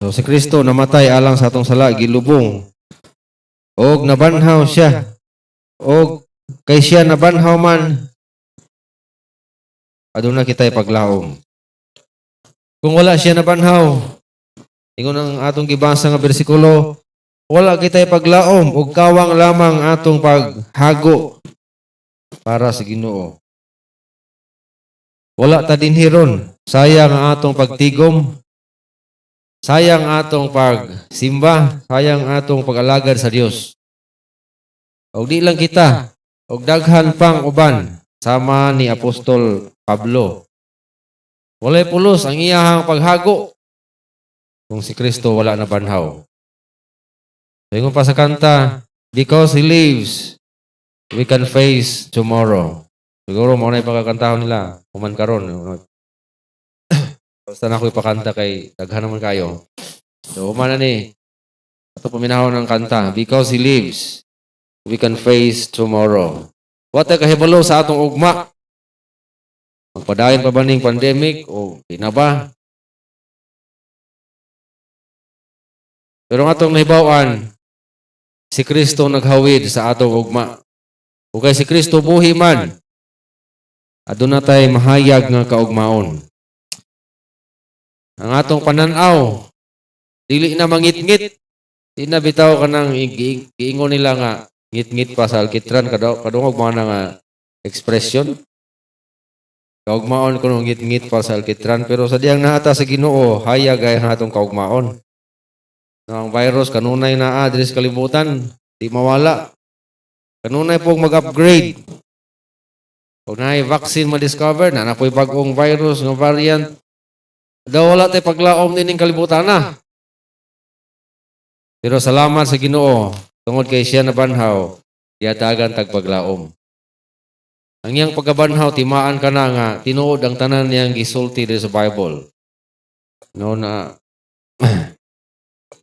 So si Kristo namatay alang sa atong sala, gilubong. Og nabanhaw siya. Og kay siya nabanhaw man, aduna kita'y paglaom. Kung wala siya nabanhaw, ingon ang atong gibasa nga bersikulo, wala kita'y paglaom ug kawang lamang atong paghago para sa Ginoo. Wala ta dinhiron, sayang ang atong pagtigom, sayang atong pagsimba, sayang atong pag-alagad sa Dios. Og di lang kita, og daghan pang uban sama ni Apostol Pablo. Walay pulos ang iyahang paghago kung si Kristo wala na banhaw. Ingon pa sa kanta, because He lives, we can face tomorrow. Siguro mo na ipakakantahon nila, kuman karon. Basta na ako ipakanta kay daghan naman kayo. So, umana ni, ito puminahon ng kanta, because He lives, we can face tomorrow. What ay kahibalo sa atong ugma? Magpadayon pa ba ning pandemic o di na ba? Pero ang atong nahibawan, si Kristo naghawid sa atong ugma. O kay si Kristo buhi man, aduna tay mahayag nga kaugmaon. Ang atong pananaw, dili na mangit-ngit. Di na bitaw ka nang giingon nila nga ngit-ngit pa sa alkitran, kadungog mo na nga expression. Kaugmaon ko nung ngit-ngit pa sa alkitran, pero sa diyang nahata sa Ginoo, hayag ay ang atong kaugmaon. Ang virus, kanunay na address kalibutan, di mawala. Kanunay pong mag-upgrade. Kung na vaccine ma-discover, na napoy bagong virus, ng variant, daw wala tayo paglaom din ng kalibutan na. Pero salamat sa Ginoo, tungod kay siya na banhaw, yatagan tagpaglaom. Ang iyang pagkabanhaw, timaan ka na nga, tinuod ang tanan niyang gisulti din sa Bible. No, na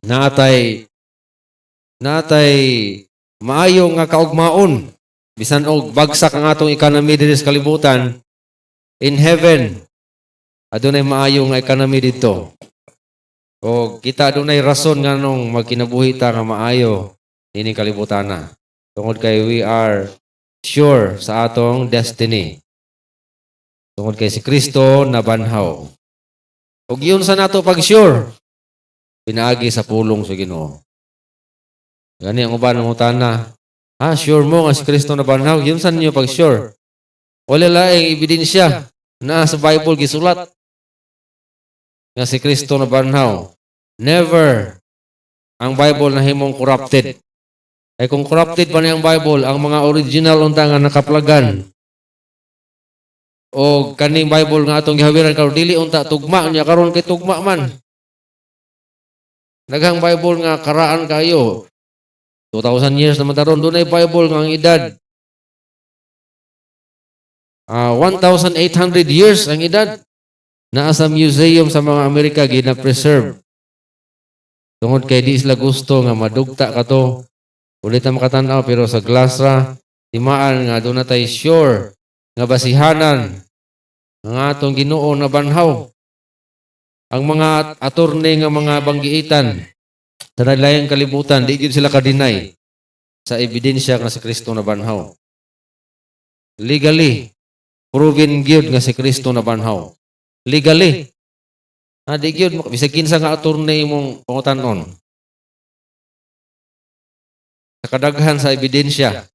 natay maayo nga kaugmaon. Bisan og bagsak ang atong economy diri sa kalibutan, in heaven, adunay maayo nga economy dito. O kita adunay rason nga nung magkinabuhi ta nga maayo ining kalibutan na. Tungod kay we are sure sa atong destiny. Tungod kay si Kristo na banhaw. Og yun sa nato pag sure, pinaagi sa pulong sa Ginoo. Gani ang uban ng utana, sure mo nga si Kristo na banhaw, yun sa ninyo pag sure. Wala laing ebidensya na sa Bible gisulat nga si Kristo na banhaw. Never ang Bible na himong corrupted. Ay kung corrupted pa niya ang Bible, ang mga original unta nga nakaplagan o kaning Bible nga atong gihawiran karon dili unta tugma niya karon kay tugma man. Naghang Bible nga karaan kayo. 2,000 years naman taron dunay Bible nga ang edad 1,800 years ang edad. Naa sa museum sa mga Amerika gina-preserve. Tungod kay di sila gusto nga madugta kato. Ulit na makatanaw pero sa glass ra timaan nga doon na tayo sure nga basihanan nga atong Ginoo na banhaw. Ang mga attorney nga mga banggiitan sa nalayang kalibutan, di gid sila ka-deny sa ebidensya nga si Kristo na banhaw. Legally, proven gyud nga si Kristo na banhaw. Legally. Di gyud bisag kinsa nga attorney mong pangutanon. Sa kadaghan sa ebidensya.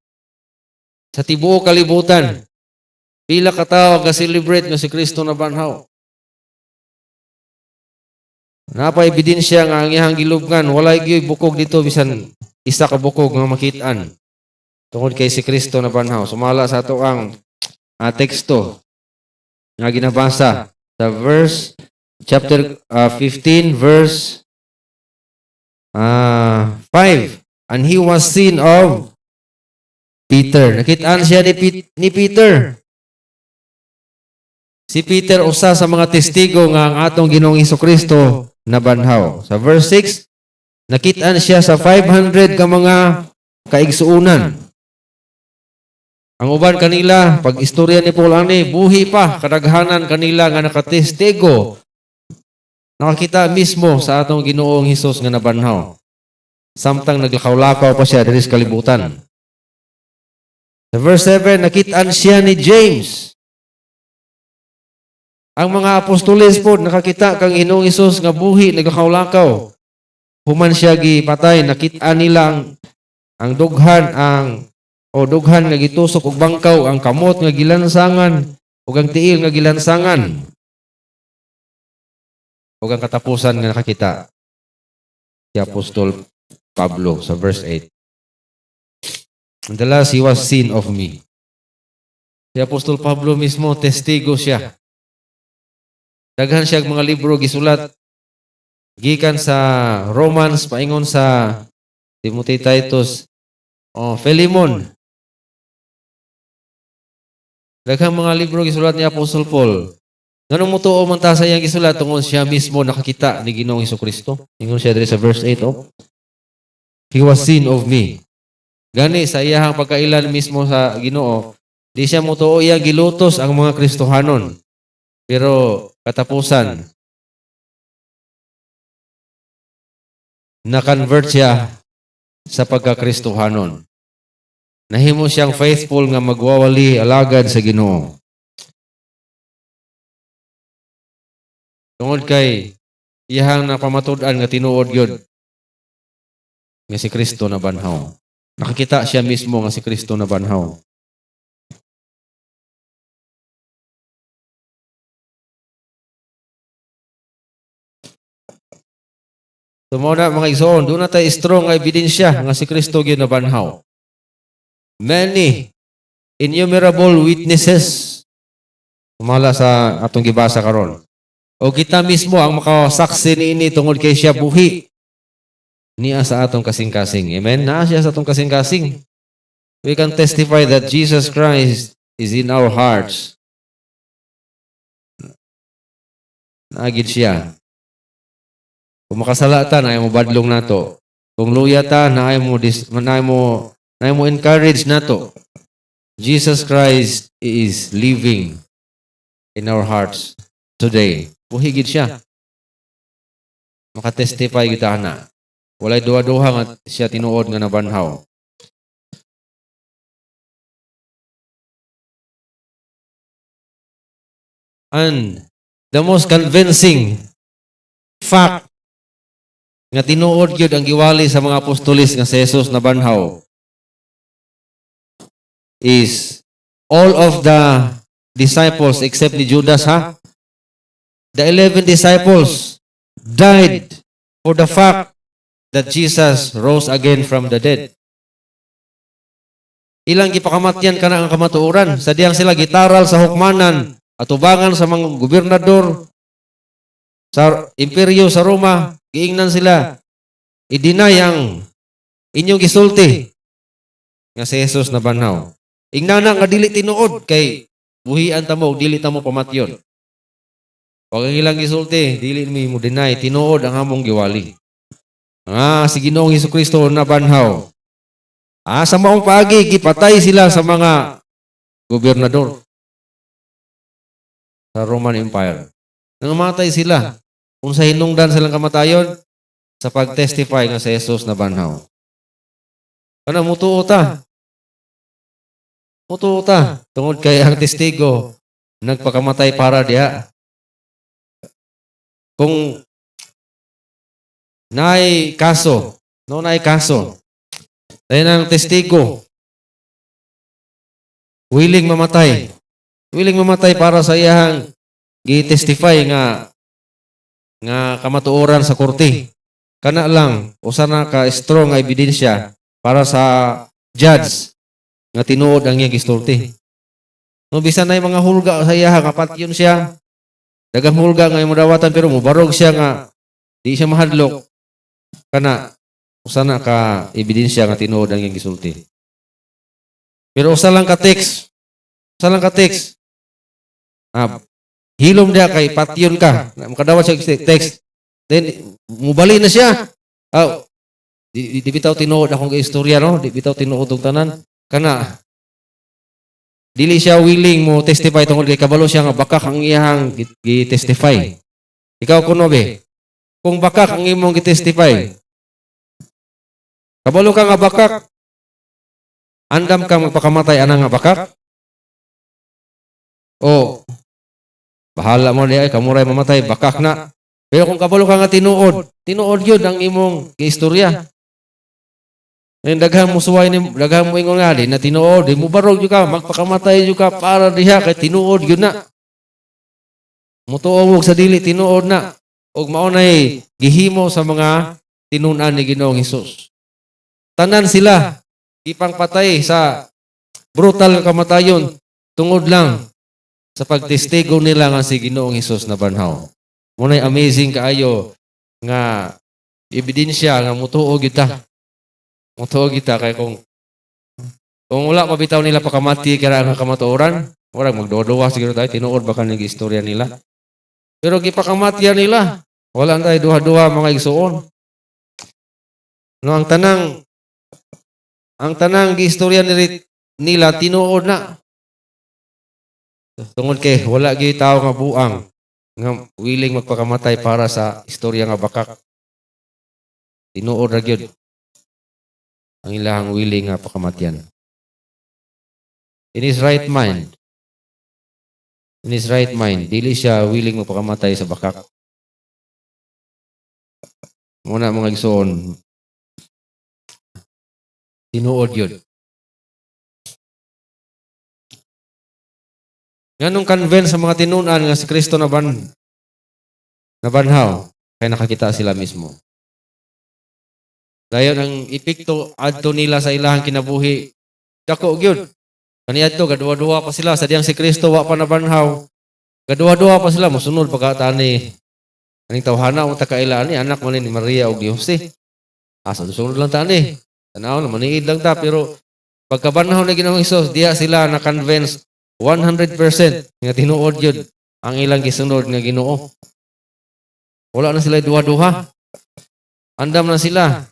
Sa tibuok kalibutan, pila ka tawo nga celebrate nga si Kristo na banhaw. Napa ebidensya nga ang iyang gilubngan, walay gyud bukog dito bisan isa ka bukog nga makit-an. Tungod kay si Kristo na banhaw. Sumala sa ato ang teksto nga ginabasa sa chapter 15 verse 5. And he was seen of Peter. Nakitaan siya ni Peter. Si Peter usa sa mga testigo nga ang atong Ginoong Hesukristo na banhaw. Sa verse 6, nakitaan siya sa 500 ka mga kaigsuunan. Ang uban kanila, pag istorya ni Paul ani, buhi pa, kadaghanan kanila nga nakatestigo Nakakita mismo sa atong Ginoong Hesus nga nabanhaw. Samtang naglakaw-lakaw pa siya diri sa kalibutan. Sa verse 7, nakitaan siya ni James. Ang mga apostoles po nakakita kang Ginoong Hesus nga buhi naglakaw-lakaw. Human siya gipatay, nakita nila ang dughan nga gitusok og bangkaw, ang kamot nga gilansangan ug ang tiil nga gilansangan. Ug ang katapusan nga nakakita si Apostol Pablo sa verse 8. And the last, he was seen of me. Si Apostol Pablo mismo, testigo siya. Daghan siya mga libro gisulat. Gikan sa Romans, paingon sa Timothy, Titus, Philemon. Daghang mga libro gisulat ni Apostol Paul. Nganong mutuo man ta sa iyang gisulat tungod siya mismo nakakita ni Ginoong Hesukristo. Ingon siya diri sa verse 8, he was seen of me. Gani sa iyang pagkailan mismo sa Ginoo, di siya mutuo iyang gilutos ang mga Kristohanon. Pero katapusan, na-convert siya sa pagka-Kristohanon. Nahimo siyang faithful nga magwawali alagad sa Ginoo. Tungod kay iyang napamatud-an nga tinuod gyud nga si Kristo na banhaw. Nakakita siya mismo nga si Kristo na banhaw. Tumuna mga igsoon, doon na tayo strong nga ebidensya nga si Kristo gyud na banhaw. Many innumerable witnesses umala sa atong gibasa karon. O kita mismo ang makasaksi niini tungod kay siya buhi niya sa atong kasing-kasing. Amen? Naa siya sa atong kasing-kasing. We can testify that Jesus Christ is in our hearts. Naagid siya. Kung makasala ta, na mo badlong nato. Kung luya ta, na mo encourage nato. Jesus Christ is living in our hearts today. Buhigid siya. Makatestify kita na. Walay duha-duha nga siya tinuod nga nabanhaw. And the most convincing fact nga tinuod gyud ang giwali sa mga apostolis nga si Jesus nabanhaw is all of the disciples except ni Judas, the 11 disciples died for the fact that Jesus rose again from the dead. Ilang gipakamatyan kana ang kamatuoran. Sa diyang sila gitaral sa hukmanan, atubangan sa mga gobernador, sa imperyo sa Roma, giingnan sila, i-deny ang inyong gisulti nga si Jesus na banhaw. Ingnan nga dili tinuod kay buhian ta mo, dili ta mo pamatyon. Pag ang ilang gisulti, dili mo deny, tinuod ang among giwali. Si Ginoong Hesukristo na banhaw. Sa maong paagi, gipatay sila sa mga gobernador sa Roman Empire. Nangamatay sila. Kung sa hinungdan silang kamatayon, sa pag-testify nga sa Jesus na banhaw. Ano, mutuo ta. Mutuo ta. Tungod kay ang testigo, nagpakamatay para diha. Kung naay kaso, dahil ang testigo, willing mamatay para sa iyang gi-testify nga kamatuoran sa korte. Kana lang, usa na ka strong nga ebidensya para sa judge nga tinuod ang iyang gisulti. No, bisan na yung mga hulga sa iya, kapat yun siya. Dagang hulga nga yung dawatan pero mubarog siya nga di siya mahadlok. Kana, usa na ka ebidensya nga tinuod ang iyang gisulti. Pero usa lang ka text. Hilom dia kay patyon ka. Makadawat siya text. Then, mubali na siya. Di bitaw tinuod akong istorya, no? Di bitaw tinuod og tanan. Kana, dili siya willing mo testify tungkol kay kabalo siya nga baka ang iyang gi-testify. Ikaw kuno be, kung bakak ang imong gitestify. Kabalo ka nga bakak, andam ka magpakamatay ana nga bakak? O, bahala mo niya, kamuray mamatay, bakak na. Pero kung kabalo ka nga tinuod yun ang imong istorya. Daghang mo suway ni daghang mo ingon nga di na tinuod, di mo barog jud ka, magpakamatay jud ka para diha kay tinuod yun na. Mutuo sa dili tinuod na. Og mao nay gihimo sa mga tinun-an ni Ginoong Hesus. Tanan sila ipangpatay sa brutal kamatayon tungod lang sa pagtestigo nila nga si Ginoong Hesus na banhaw. Munay amazing kaayo nga ebidensya nga mutuo gyud ta. Mutuo gyud ta kay kung wala mabitaw nila pakamati kaya ang kamatuoran, wala magduwa siguro tayo tinuod ba kanang istorya nila. Pero gipakamatyan nila, wala tayo duha-duha mga igsuon. No ang tanang giistorya nila tinuod na. Tungod kay wala gyud tawo nga buang nga willing magpakamatay para sa istorya nga bakak. Tinuod ra gyud ang ilang willing nga pakamatyan. In his right mind, dili siya willing magpakamatay sa bakak. Muna mga igsoon, tinuod yun. Nganong convince sa mga tinunan nga si Kristo na banhaw, kaya nakakita sila mismo. Dayon ang epekto adto nila sa ilahang kinabuhi, dako gyud. Kaniadto gaduwa-duwa pa sila sa diyang si Kristo wa pa nabanhaw. Gaduwa-duwa pa sila mosunod pagkatani. Aning tawhana mo takaila ni anak man ni Maria ug ni Jose. Asa sunod lang tani. Tanaw na maniid lang ta pero pagkabanhaw na Ginoong Hesus diha sila na convince 100% nga tinuod yun ang ilang gisunod nga Ginoo. Wala na sila duha-duha. Andam na sila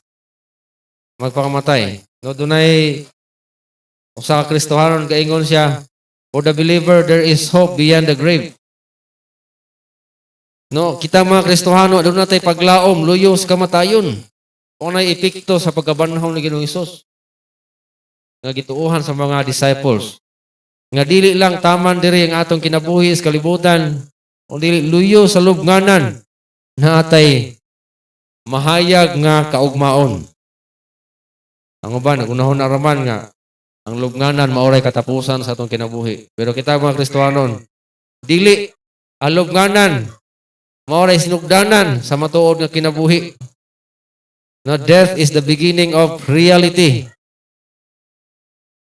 magpakamatay. No, dunay usa ka Kristohanon kaingon siya, for the believer there is hope beyond the grave. No, kita mga Kristohano aduna tay paglaom luyo sa kamatayon. Unay epekto sa pagkabanhaw ni Ginoong Hesus nga gituohan sa mga disciples. Nga dili lang taman diri ang atong kinabuhi sa kalibutan, o dili luyo sa lubnganan na atay mahayag nga kaugmaon. Ang uban nagunahon na raman nga ang lubnganan maoray katapusan sa atong kinabuhi. Pero kita mga Kristohanon, dili ang lubnganan maoray sinugdanan sa matuod nga kinabuhi. No, death is the beginning of reality.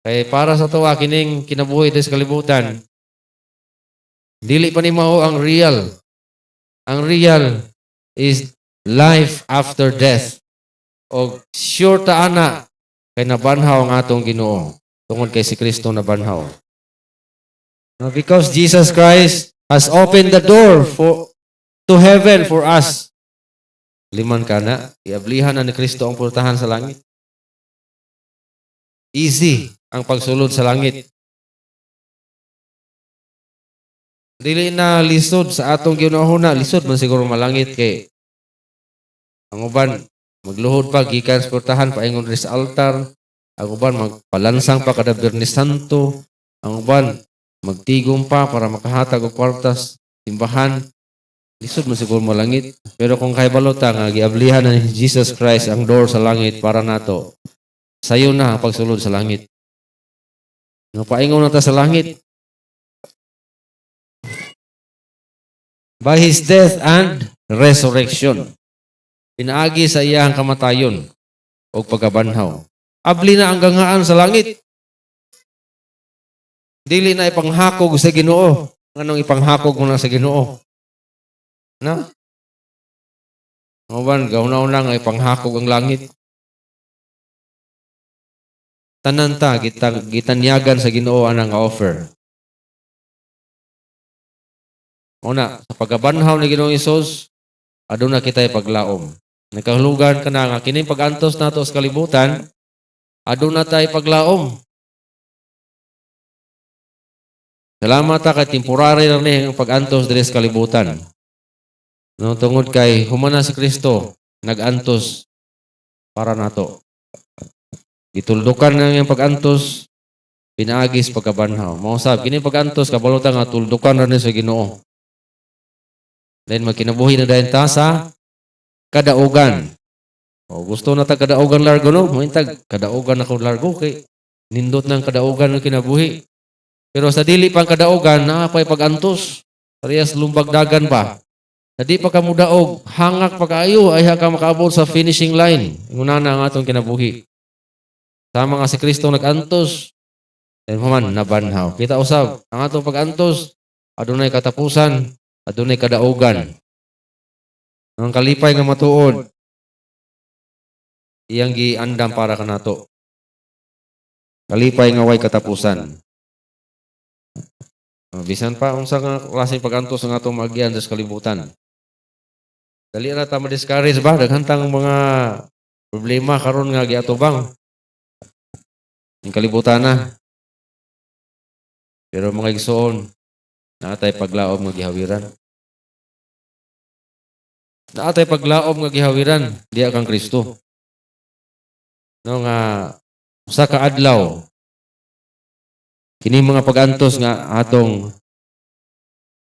Kay para sa tuwa kining kinabuhi sa kalibutan, dili pa ni mao ang real. Ang real is life after death. O sure ta ana kay nabanhaw ang atong Ginoo tungod kay si Kristo nabanhaw. Now, because Jesus Christ has opened the door to heaven for us. Liman ka na, iablihan na ni Kristo ang purtahan sa langit. Easy ang pagsulod sa langit. Dili na lisod sa atong ginahuna, lisod man siguro malangit kay ang uban magluhod pa gikan sa purtahan paingon sa altar, ang uban magpalansang pa kada Biyernes Santo, ang uban magtigom pa para makahatag og kwartas simbahan. Lisod man siguro malangit. Pero kung kay balota nga giablihan na ni Jesus Christ ang door sa langit para nato, sayo na ang pagsulod sa langit. Nga paingon na ta sa langit. By His death and resurrection, pinaagi sa iyang kamatayon o pagkabanhaw. Abli na ang gangaan sa langit. Dili na ipanghakog sa Ginoo. Anong ipanghakog mo na sa Ginoo? Na? Maban, gauna-una nga ipanghakog ang langit. Tanan ta, gitanyagan sa Ginoo anang offer. Una, sa pagkabanhaw ni Ginoong Hesus, aduna kita'y paglaom. Nagkahulugan ka na nga, kining pag-antos nato sa kalibutan, aduna tayo paglaom. Salamat ta kay temporary lang ang pag-antos diri sa kalibutan. No, tungod kay humana si Kristo, nagantos para nato. Gituldukan nga yung pagantos, pinaagis pagkabanhaw. Mausap, kini pagantos, kabalutan nga tuldukan na rin sa Ginoo. Then magkinabuhi na dahil ta sa kadaugan. O gusto na ta kadaugan largo, no? Muintag, kadaugan ako largo kay nindot ng kadaugan ng kinabuhi. Pero sa dili pang kadaugan, naapay pagantos. Parehas lumbagdagan pa. Na di pa ka mudaog, hangak pa kaayo, ay ka makaabot sa finishing line. Una na ang atong kinabuhi. Sama nga si Kristo nag-antos, then human, nabanhaw. Kita usab, ang atong pag-antos, adunay katapusan, adunay kadaugan. Ang kalipay nga matuod, iyang giandam para kanato. Kalipay nga way katapusan. Bisan pa, unsa nga klaseng pag-antos ang atong magyan sa kalibutan. Dali na ta ma-discourage ba? Daghantang mga problema karon nga giatubang. Ang kalibutan na. Pero mga igsoon, naatay paglaom nga gihawiran. Naatay paglaom nga gihawiran, diya kang Kristo. No nga usa ka adlaw. Kini mga pag-antos nga atong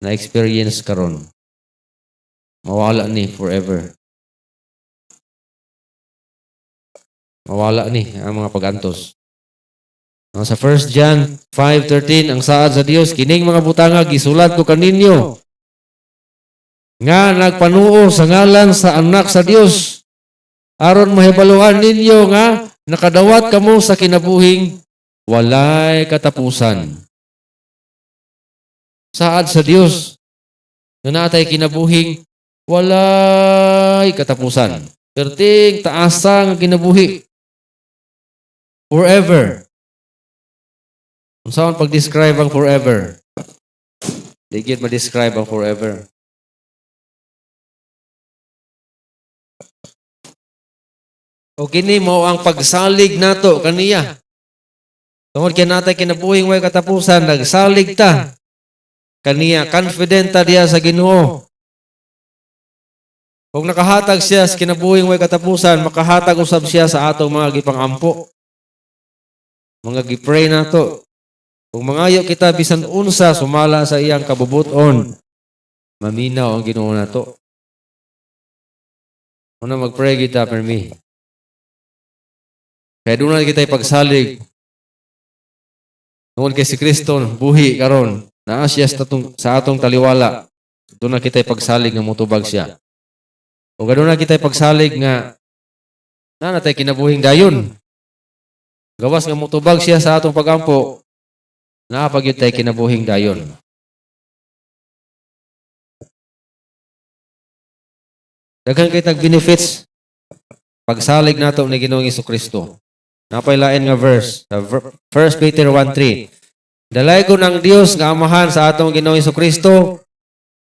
na-experience karon. Mawala ni forever. Mawala ni ang mga pag-antos. Sa 1 John 5:13, ang saad sa Dios, kining mga butanga gisulat ko kaninyo nga nagpanuo sa ngalan sa anak sa Dios aron mahibaluan ninyo nga nakadawat kamo sa kinabuhing walay katapusan. Saad sa Dios nga natay kinabuhing walay katapusan. Perting taasa nga kinabuhi. Forever. Kung saan pag-describe ang forever? Digit ma-describe ang forever. O kini mo ang pagsalig nato kaniya. Tungod kay natay kinabuhing way katapusan, nagsalig ta kaniya, confident ta diya sa Ginoo. Kung nakahatag siya sa kinabuhing way katapusan, makahatag usab siya sa atong mga gipangampo. Mga gipray nato. Kung mangayo kita bisan unsa sumala sa iyang kabubuton, maminaw ang Ginoo nato. Una mag-pray kita per me. Kaya doon na kita ipagsalig. Tungod kay si Kristo buhi karon, naa siya sa atong taliwala. Doon na kita ipagsalig nga motubag siya. O ganoon na kita ipagsalig nga na natay kinabuhing dayon. Gawas nga motubag siya sa atong pagampo. Naapag yun tayo kinabuhing dayon. Daghan kay tag-benefits pagsalig nato ni Ginoong Jesucristo. Napay lain nga verse, 1 Peter 1:3. Dalaygon ang Dios nga Amahan sa atong Ginoong Jesucristo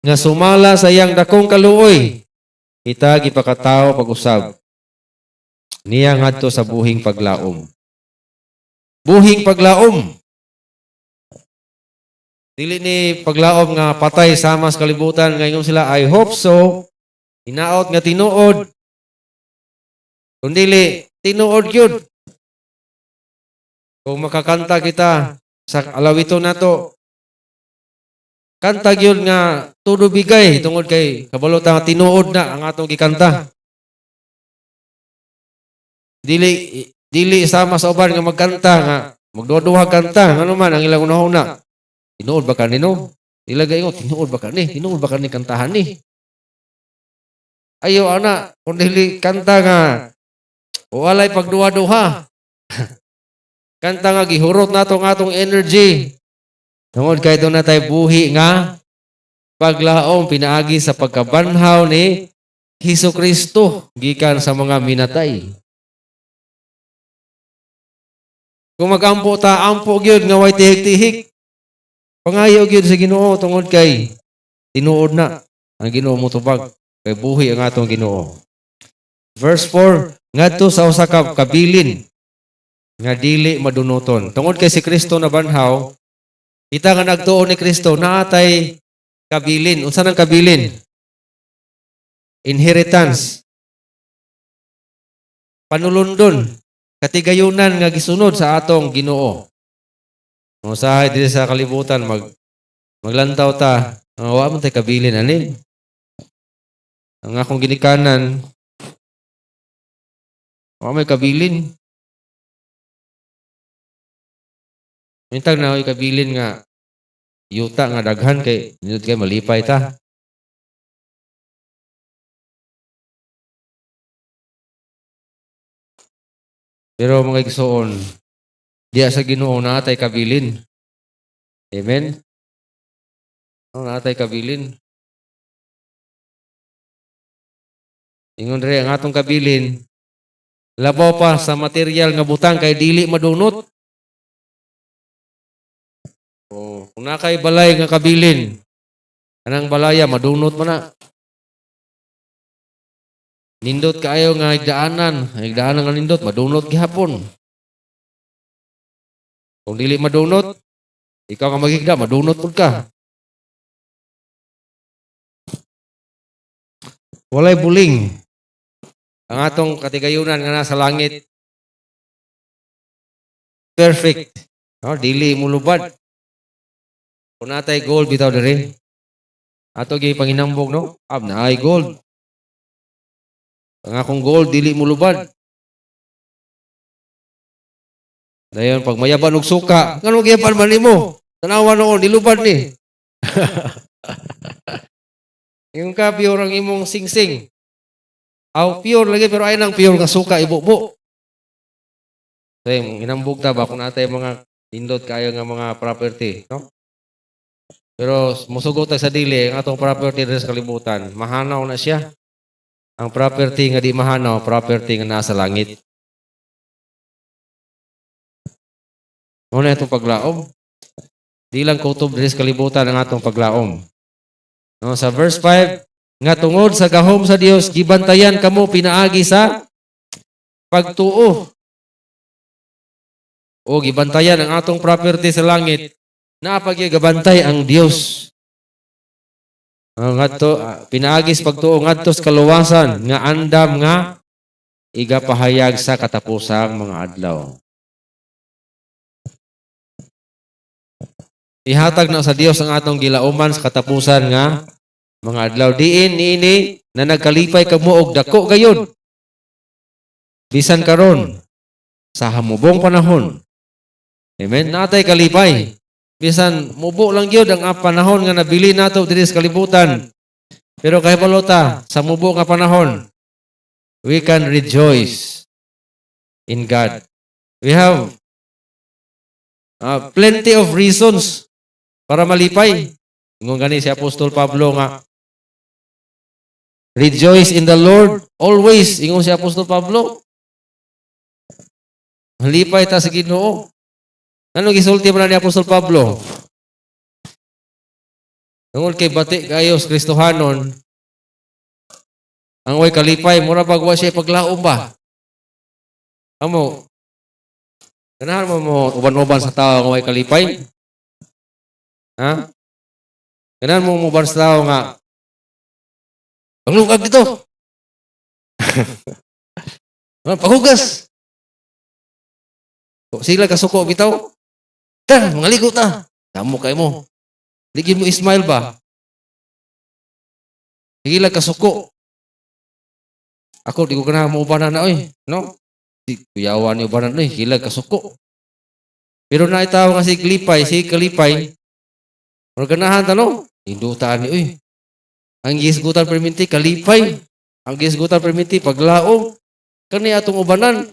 nga sumala sa iyang dakong kaluoy. Kita gipakatawo pag-usab. Niya ngadto sa buhing paglaom. Buhing paglaom. Dili ni paglaom nga patay sama sa kalibutan ngayon sila, I hope so. Hinaot nga tinuod. Kung dili, tinuod yun. Kung makakanta kita sa alawito nato, kanta yun nga tudo bigay tungod kay kabalota nga tinuod na ang atong gikanta. Dili sama sa uban nga magkanta nga magduha-duha kanta, ano man ang ilang una-una. Tinuod ba ka ni no? Ilagay mo, tinuod ba ka ni? Tinuod ba ka ni kantahan ni? Ayaw, ana, kung dili kanta nga, walay pagduha-duha. Kanta nga, gihurot na atong energy. Tungod kay doon na tayo buhi nga, paglaom, pinaagi sa pagkabanhaw ni Jesucristo, gikan sa mga minatay. Kung mag-ampo ta, ampo gyud nga way tihik-tihik. Pangayo gyud sa Ginoo tungod kay tinuod na ang Ginoo motubag kay buhi ang atong Ginoo. Verse 4, ngadto sa usa ka kabilin nga dili madunoton. Tungod kay si Kristo nabanhaw, kita nga nagtuo ni Kristo naatay kabilin. Unsa nang kabilin? inheritance, panulundon, katigayunan nga gisunod sa atong Ginoo. Usahay diri sa kalibutan maglantaw ta, wa man tay kabilin ani. Ang akong ginikanan, wa may kabilin. Mintag na kabilin nga yuta nga daghan kay nindot kay malipay ta. Pero mga igsoon, diya sa Ginoo natay kabilin. Amen. Natay kabilin. Ingon diri ang atong kabilin, labaw pa sa material nga butang kay dili madunot. Kung nakay balay nga kabilin, anang balaya madunot man na. Nindot kaayo nga higdaanan nga nindot madunot gihapon. Kung dili madunot, ikaw nga maghigda madunot pud ka. Walay buling. Ang atong katigayunan nga nasa langit perfect. Dili mulubad. Kung natay gold bitaw diri, ato gyud panginambog no? Na ay gold. Ang akong gold dili mulubad. Dayon pag mayaban og suka, ngano giyapan man nimo? Tanawa noon dilubad ni. Yung ka pure ang imong singsing. Pure lagi pero ay nang pure nga suka ibubo. Say inambog ta ba kung natay mga indot kayo nga mga property, no? Pero musugot sa dili ang atong property diri sa kalibutan, mahanaw na siya. Ang property nga di mahanaw, property nga nasa langit. Ano na itong paglaom? Di lang kutob diri sa kalibutan ang atong paglaom. No, sa verse 5, nga tungod sa gahom sa Dios, gibantayan kamo pinaagi sa pagtuo. O gibantayan ang atong property sa langit, napagigabantay ang Dios. Ngadto pinaagis pagtuo ngadto sa kaluwasan nga andam nga igapahayag sa katapusang mga adlaw. Ihatag na sa Dios ang atong gilauman sa katapusan nga mga adlaw. Diin niini na nagkalipay kamo og dako gayud. Bisan karon sa hamubong panahon. Amen. Natay kalipay. Bisan mubo lang gyud ang panahon nga nabili nato diri sa kalibutan. Pero kay balota sa mubo nga panahon, we can rejoice in God. We have plenty of reasons para malipay. Ingon gani si Apostol Pablo nga rejoice in the Lord always. Ingon si Apostol Pablo. Malipay ta sa Ginoo. Ano gisulti man ni Apostol Pablo? Tungod kay bati kayo sa Kristohanon, ang way kalipay, mura bagwa siya paglaom ba? Amo, ganahan mo uban-uban sa tao ang way kalipay? Ha? Ganahan mo uban sa tao nga, panglungag dito! Paghugas! Sila kasuko bitaw. Dan, mangaligo ta. Damo kay mo. Ligi mo ismail ba? Higila kasuko. Ako di ko ganahan mo ubanan na oy, no? Di kuyawan ni ubanan oy, higila kasuko. Pero naitaw nga si Kalipay. Ganahan ta no? Indutaan ni oy. Ang gisgutan perminti kalipay. Ang gisgutan perminti paglaom. Kani atong ubanan.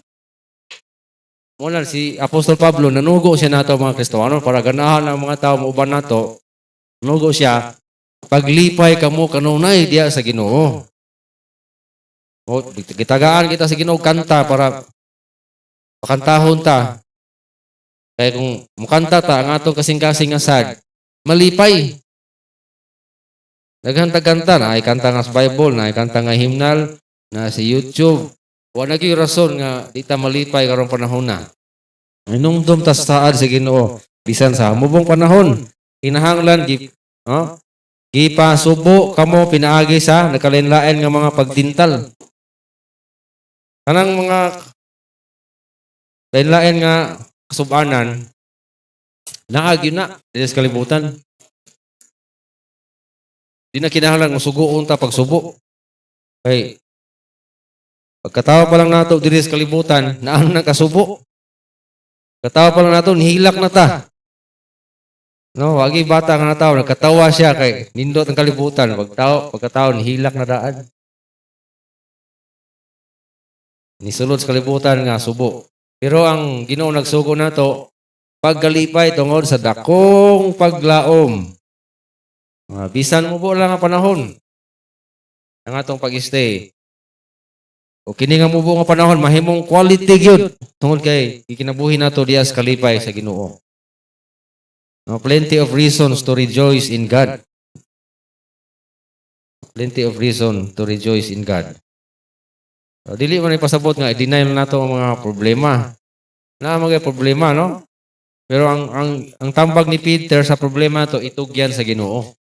Muna si Apostol Pablo, nanugo siya nato mga Kristiyano para ganahan ang mga tao mauban nato. Nanugo siya, paglipay kamo kanunay diya sa Ginoo. O, gitagaan kita sa Ginoo kanta para pakantahon ta. Kaya kung mukanta ta, ang atong kasing-kasing asad, malipay. Naghantag-kanta na, ay kanta nga sa Bible, na ay kanta nga hymnal, na sa YouTube. Wala naging rason nga di ta malipay karong panahon na. Inungdom ta sa saad sa Ginoo bisan sa mubong panahon. Kinahanglan Gipasubo kamo pinaagi sa nakalinlain nga mga pagtintal. Kanang mga lain-lain nga kasubanan, naagyo na, dili sa kalibutan. Di na kinahanglan nga sugoon ta pagsubo. Kay pagkatawa pa lang nato diri sa kalibutan, naan na kasubo. Katawa pa lang nato, nihilak na ta. No, wagi bata nga nataw, nagkatawa siya kay nindot ang kalibutan. Pagkatawa, nihilak na daan. Nisulod sa kalibutan nga subo. Pero ang Ginoo nagsugo nato, paggalipay tungod sa dakong paglaom. Bisan mo po lang ang panahon. Ang atong pag-stay. O kini nga mo po nga panahon, mahimong quality gyud tungod kay ikinabuhi nato diya sa kalipay sa Ginoo. Plenty of reasons to rejoice in God. Plenty of reason to rejoice in God. Dili man ipasabot nga i-deny nato ang mga problema. Na mga problema, no? Pero ang tambag ni Peter sa problema to, itugyan sa Ginoo.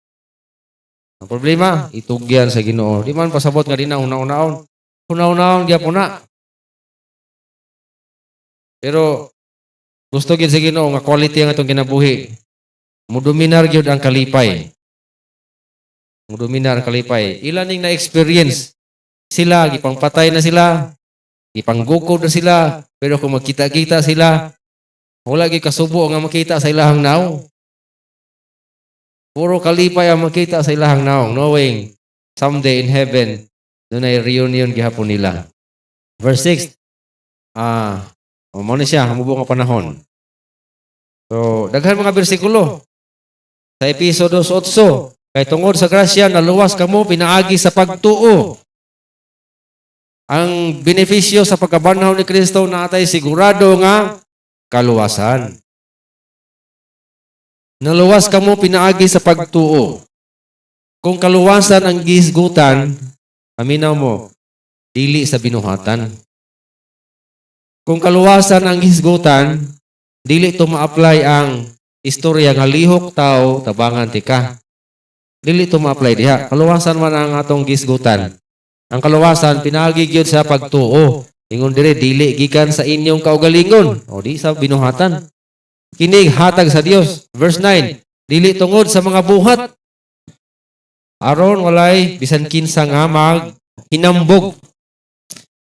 Ang problema, itugyan sa Ginoo. Di man pasabot nga di na una-unaon. Una-unaon gyapon na. Pero gusto gyud sa Ginoo nga quality ang atong kinabuhi. Mudominar gyud ang kalipay. Mudominar ang kalipay. Ilan ning na-experience sila, gipangpatay na sila, gipanggukod na sila, pero kung magkita-kita sila, wala gyud kasubo nga makita sa ilahang naong. Puro kalipay ang makita sa ilahang naong, knowing someday in heaven, doon ay reunion gihapon nila. Verse 6, muna siya, hamubong ang panahon. So, daghan mga bersikulo. Sa Episodio 8, kay tungod sa grasya, naluwas kamo, pinaagi sa pagtuo. Ang benepisyo sa pagkabanhaw ni Kristo na atay sigurado nga kaluwasan. Naluwas kamo pinaagi sa pagtuo. Kung kaluwasan ang gisgutan, aminaw mo, dili sa binuhatan. Kung kaluwasan ang gisgutan, dili to ma-apply ang istorya nga lihok tao tabangan tika. Dili to ma-apply diha. Kaluwasan man ang atong gisgutan. Ang kaluwasan pinaagi gyud sa pagtuo. Ingon dire dili gikan sa inyong kaugalingon o di sa binuhatan. Kinig hatag sa Dios. Verse 9, dili tungod sa mga buhat. Aron walay bisan kinsa nga maghinambog.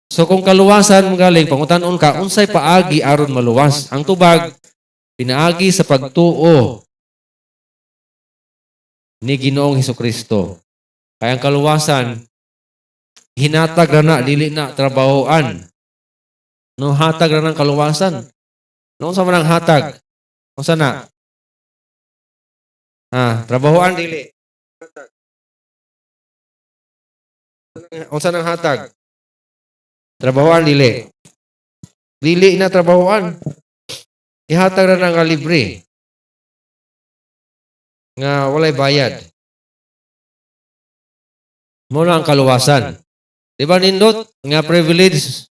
So kung kaluwasan mo galing pangutan-on ka unsay paagi aron maluwas. Ang tubag pinaagi sa pagtuo ni Ginoong Hesukristo. Kaya ang kaluwasan hinatag na dili na trabahoan. No hatag na ng kaluwasan. Noon sa manang hatag. Unsa na? Trabahoan dili. Unsa nang hatag? Trabahoan dili. Dili na trabahoan. Ihatag na nga libre. Nga walay bayad. Muna ang kaluwasan. Diba nindot? Nga privilege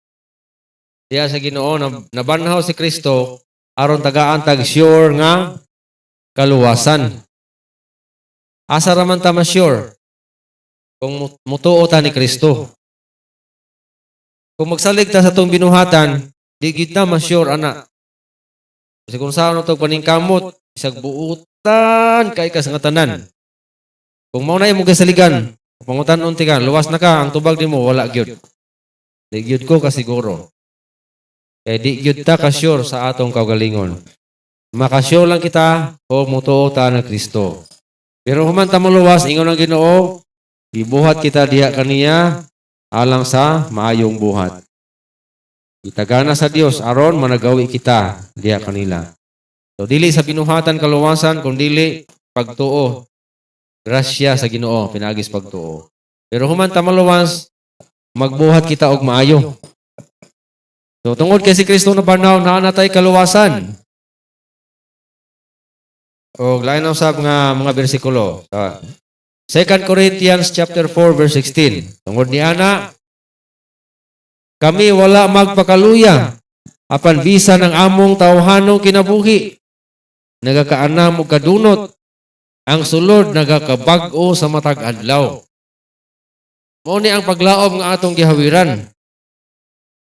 diya sa Ginoo na nabanhaw si Kristo aron tagaan tag sure nga kaluwasan. Asa raman ta ma-sure kung mutuo ta ni Kristo. Kung magsalig ta sa tong binuhatan, di gid ta ma-sure ana. Kasi kung saan ito paningkamot, isag buutan kay kas nga tanan. Kung mao na imong kasaligan, pangutan-on ti ka, luwas na ka, ang tubag nimo wala gyud. Di gyud ko kasiguro. Kaya di gyud ta ka-sure sa atong kaugalingon. Maka-sure lang kita o mutuo ta ng Kristo. Pero human ta maluwas, ingon ang Ginoo, ibuhat kita diha kaniya alang sa maayong buhat. Itagana sa Dios aron managawi kita diha kanila. So dili sa binuhatan kaluwasan kun dili pagtuo. Grasya sa Ginoo pinagis pagtuo. Pero human ta maluwas, magbuhat kita og maayo. So tungod kay si Kristo na banaw naa natay kaluwasan. O lain na usab nga mga bersikulo. 2 Corinthians chapter 4 verse 16. Tungod ni ana kami wala magpakaluya apan bisan ang among tawhanong kinabuhi nagakaanam og kadunot ang sulod nagakabag-o sa matag adlaw. Mao ni ang paglaom nga atong gihawiran.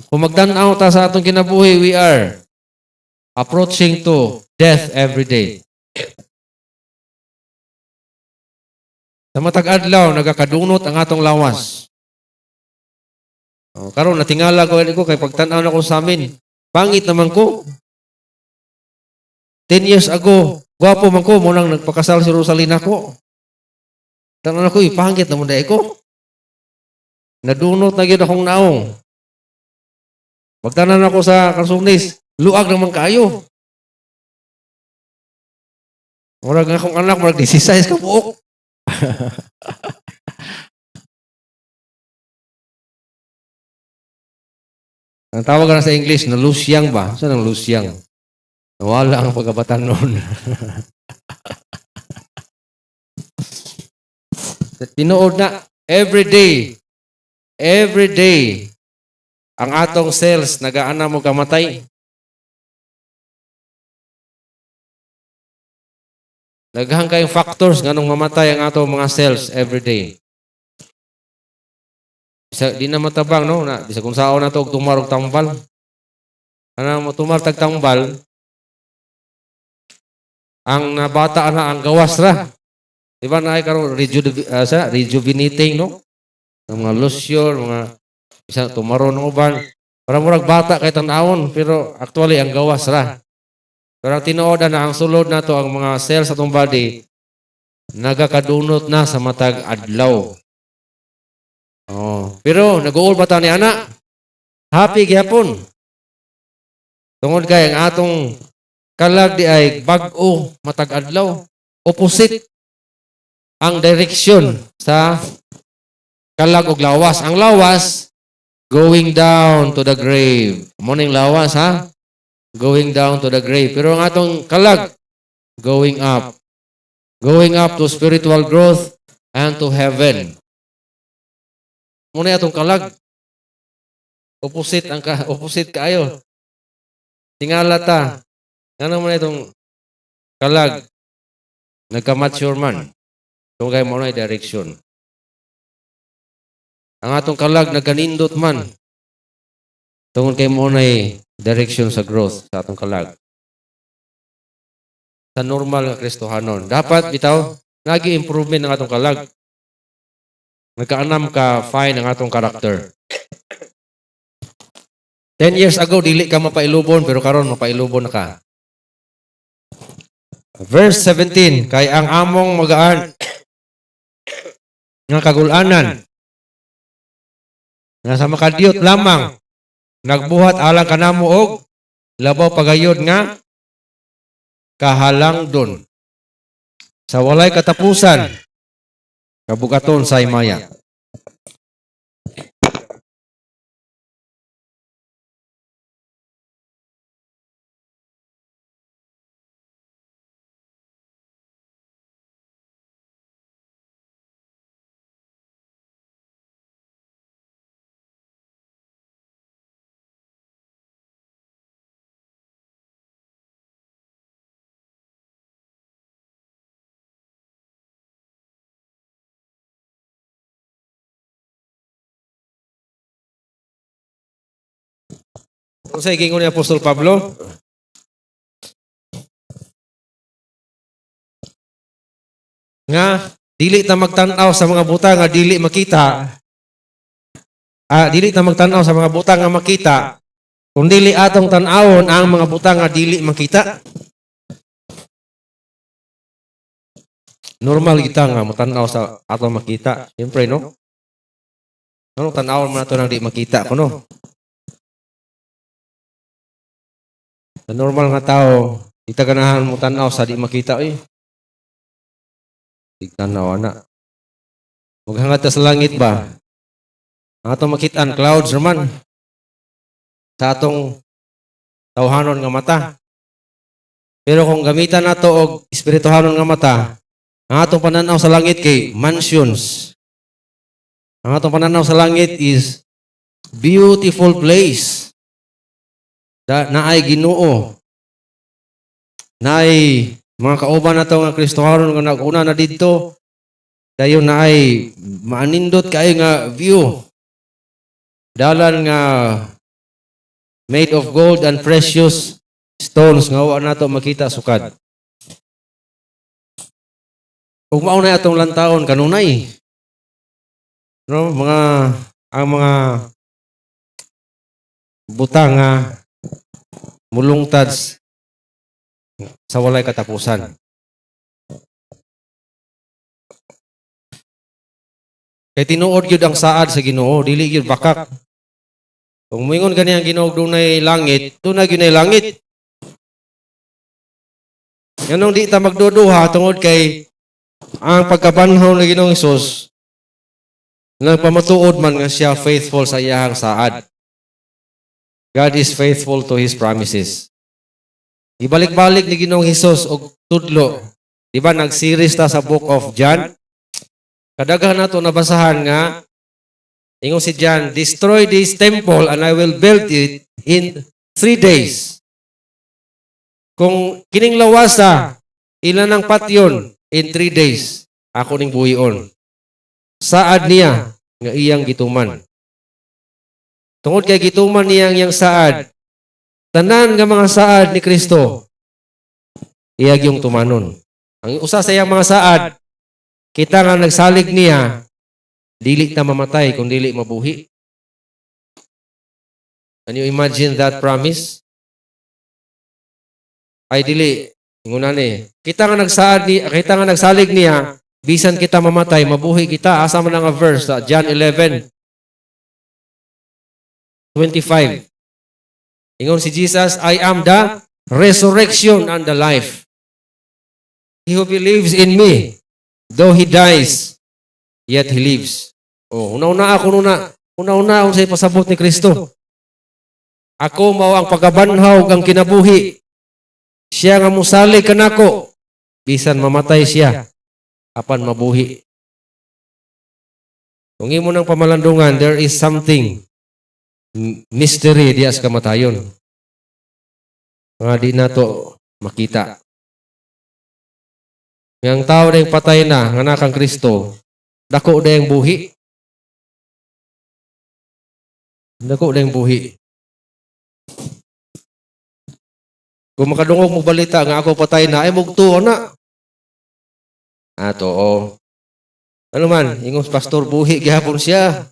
Kung magtan-aw ta sa atong kinabuhi, we are approaching to death every day. Sa matag adlaw nagakadunot ang atong lawas. Karon natingala ko kay pagtan-aw na ko sa amin. Pangit naman ko. 10 years ago, gwapo man ko mo nang nagpakasal si Rosalina ko. Tanan ako, pangit naman dai ko. Nadunot na gyud akong naong. Pagtanan ako sa Karsunis, luag naman kayo. Murag akong anak, murag 16 ka buok. Ang tawag na sa English, na lusyang ba? Saan ang lusyang? Nawala ang pagkabatan noon. Tinuod na, every day, ang atong cells nagaana mo kamatay. Daghang kayong factors nganong mamatay ang atong mga cells every day. Di na matabang, no? Bisa kung saan na ito, tumarog tambal. Ano mo tumartag tambal, ang nabata na ang gawas ra. Diba na ay karong rejuvenating, no? Ang mga lotion, mga isa tumaron ng uban. Para murag bata kay tanawon, pero actually ang gawas ra. Pero ang tinuodan na ang sulod na to, ang mga cells sa atong body, nagakadunot na sa matag adlaw. Pero nag-uol ba tayo ni ana? Happy gyapon. Tungod kay ang atong kalag di ay bag-o matag adlaw. Opposite ang direksyon sa kalag ug lawas. Ang lawas going down to the grave. Morning lawas ha? Going down to the grave. Pero ang atong kalag going up. Going up to spiritual growth and to heaven. Muna atong kalag. Opposite kaayo. Tingala ta. Ano mo na itong kalag? Nagka-mature man. Itong kayo mo na direction. Ang atong kalag nagkanindot man. Tungkol kayo mo na direction sa growth sa atong kalag. Sa normal nga Kristohanon. Dapat bitaw, nag-i-improvement ng atong kalag. Nagkaanam ka fine ang atong karakter. 10 years ago, dili ka mapailubon, pero karon mapailubon na ka. Verse 17, kay ang among magaan nga kagulanan nga sa makadiyot lamang nagbuhat alang kanamo og labaw pagayod nga kahalangdon sa walay katapusan kabugaton sa himaya. Kung sa ikingon ni Apostol Pablo, nga dili ta magtan-aw sa mga butang nga dili makita. Dili ta magtan-aw sa mga butang nga makita, kung dili atong tan-awon ang mga butang nga dili makita. Normal kita nga matan-aw sa atong makita. Siyempre, no? Ano tan-awon man nato nang di makita ko, no? Sa normal nga tao, ita ganahan mo tan-aw sa di makita, eh. Di tan-aw na. Maghangad ta sa langit ba? Ang atong makitaan, clouds naman. Sa atong tawhanon nga mata. Pero kung gamitan nato og espirituhanon nga mata, ang atong pananaw sa langit kay mansions. Ang atong pananaw sa langit is beautiful place. Naay Ginoo. Naay Mga kauban na to nga Kristohanon nga nag-una na dito, dayon na ay maanindot kayo nga view. Dalan nga made of gold and precious stones nga wa nato makita sukad. Ug mao na atong lantawon kanunay. No, ang mga butang nga mulungtad sa walay katapusan. Kay tinuod gyud ang saad sa Ginoo, dili gyud bakak. Kung moingon gani ang Ginoo dunay langit, dunay gyud langit. Nganong di ta magduduha tungod kay ang pagkabanhaw ni Ginoong Hesus nagpamatuod man nga siya faithful sa iyang saad. God is faithful to His promises. Ibalik-balik ni Ginoong Hesus og tudlo. Di ba nag-series ta sa Book of John? Kadaghan nato nabasahan nga ingon si John, destroy this temple and I will build it in 3 days. Kung kining lawasa, ilan ang patyon in 3 days, ako ning buhion. Saad niya nga iyang gituman. Tungod kay gituman niya iyang saad, tanan nga mga saad ni Kristo, iyag yung tumanon. Ang usa sa iyang mga saad, kita nga nagsalig niya, dili ta mamatay kung dili mabuhi. Can you imagine that promise? Ay dili, nguna ni. Kita nga nagsalig niya, bisan kita mamatay, mabuhi kita. Asa man nga verse sa John 11:25. Ingon si Jesus, I am the resurrection and the life. He who believes in me, though he dies, yet he lives. Oh, una-una ako sa ipasabot ni Kristo. Ako mao ang pagabanhaw ang kinabuhi. Siya nga musalig kanako, bisan mamatay siya, apan mabuhi. Kung imo nang pamalandungan, there is something mystery diya sa kamatayon. Nga di nato makita. Yang tao na yung patay na, nga nakang Kristo, dako na yung buhi. Dako na yung buhi. Kung makadungog mo balita nga ako patay na, ay mugtuo na. Oo. Ano man, ingong pastor buhi, gihapon siya.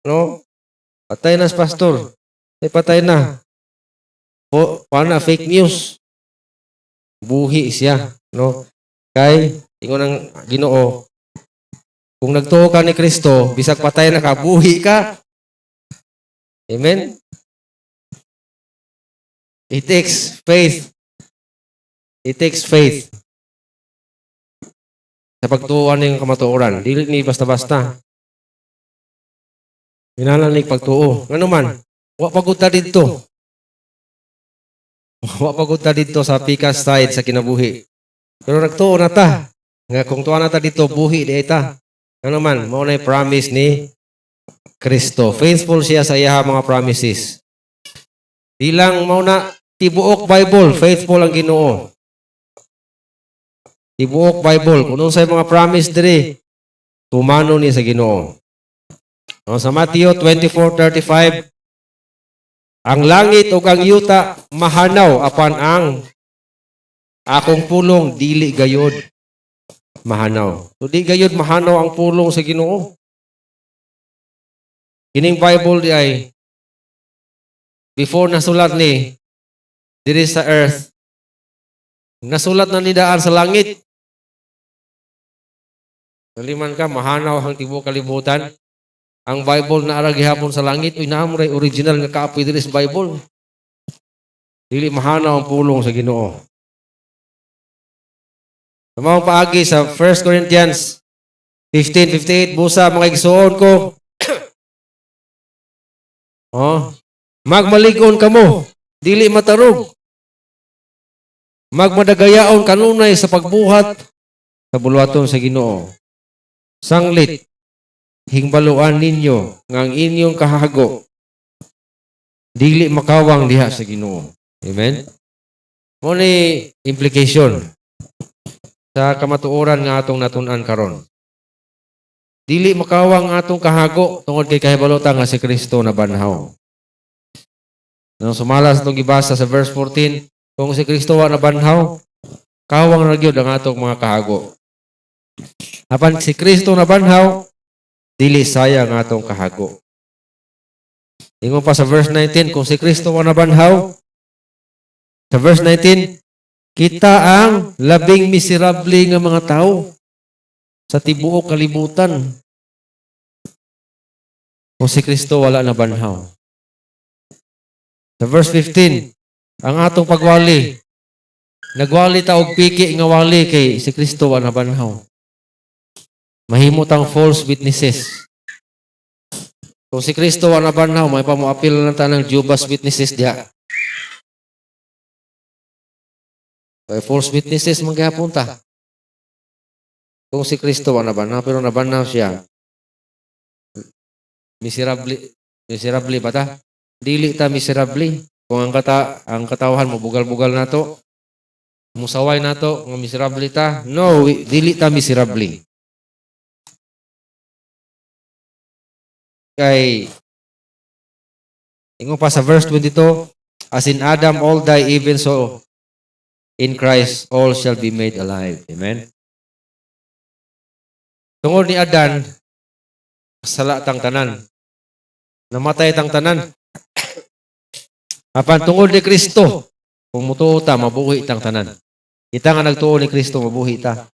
No? Patay na si pastor. Ay patay na. Paano fake news? Buhi siya. No? Kay, ingon ang Ginoo, kung nagtuo ka ni Kristo, bisag patay na ka, buhi ka. Amen? It takes faith. It takes faith. Sa pagtuuan ng kamatuoran. Dili ni basta-basta. Hinalang ni pagtuo. Ano man, wa pagod ta dito. Wa pagod ta dito sa pikas side sa kinabuhi. Pero nagtuo na ta. Nga kung tuwa na ta dito, buhi di ta. Ano man, mao na promise ni Kristo. Faithful siya sa iya mga promises. Di lang mao na tibuok Bible, faithful ang Ginoo. Tibuok Bible, kung sa mga promise diri, tumano ni sa Ginoo. No, sa Matthew 24:35, ang langit ug ang yuta mahanaw apan ang akong pulong dili gayod mahanaw. So di gayod mahanaw ang pulong sa Ginoo. Kining Bible di ay before nasulat ni diri sa earth, nasulat na ni daan sa langit. Naliman ka, mahanaw ang tibuok kalibutan. Ang Bible na ara gihapon sa langit, uy naamray original nga copy diri sa Bible. Dili mahanaw ang pulong sa Ginoo. Samang paagi sa 1 Corinthians 15:58, busa mga igsuon ko. Magmaligon kamo, dili matarog. Magmadagayaon kanunay sa pagbuhat sa bulwaton sa Ginoo. Sanglit, hingbaluan ninyo nga ang inyong kahago dili makawang diha sa Ginoo. Amen? Mo ni implication. sa kamatuoran nga atong natun-an karon. Dili makawang atong kahago tungod kay kahibalutan nga si Kristo na banhaw. Nang sumalas itong gibasa sa verse 14, kung si Kristo wa na banhaw, kawang na gyud ang atong mga kahago. Apan si Kristo na banhaw, dili sayang ang atong kahago. Ingon pa sa verse 19, kung si Kristo wa na banhaw, sa verse 19, kita ang labing miserable nga mga tao sa tibuok kalibutan. Kung si Kristo wala na banhaw. Sa verse 15, ang atong pagwali, nagwali ta og piki nga wali kay si Kristo wala na banhaw. Mahimot ang false witnesses. Kung si Kristo wala na banhaw, may pamuapil na tanang Jehovah's Witnesses diha. Kay false witnesses manggihapon ta. Kung si Kristo wala na banhaw, pero nabanhaw siya. Miserable ba ta? Dili ta miserable. Kung ang katawhan mo bugal-bugal nato, musaway nato nga miserable ta. No, dili ta miserable. Kay ingon pa sa verse 22, as in Adam all die, even so in Christ all shall be made alive. Amen. Tungod ni Adan, sala tang tanan. Namatay tang tanan. Apan tungod ni Kristo, kung mutuo ta, mabuhi tang tanan. Kita nga nagtuo ni Kristo, mabuhi ta.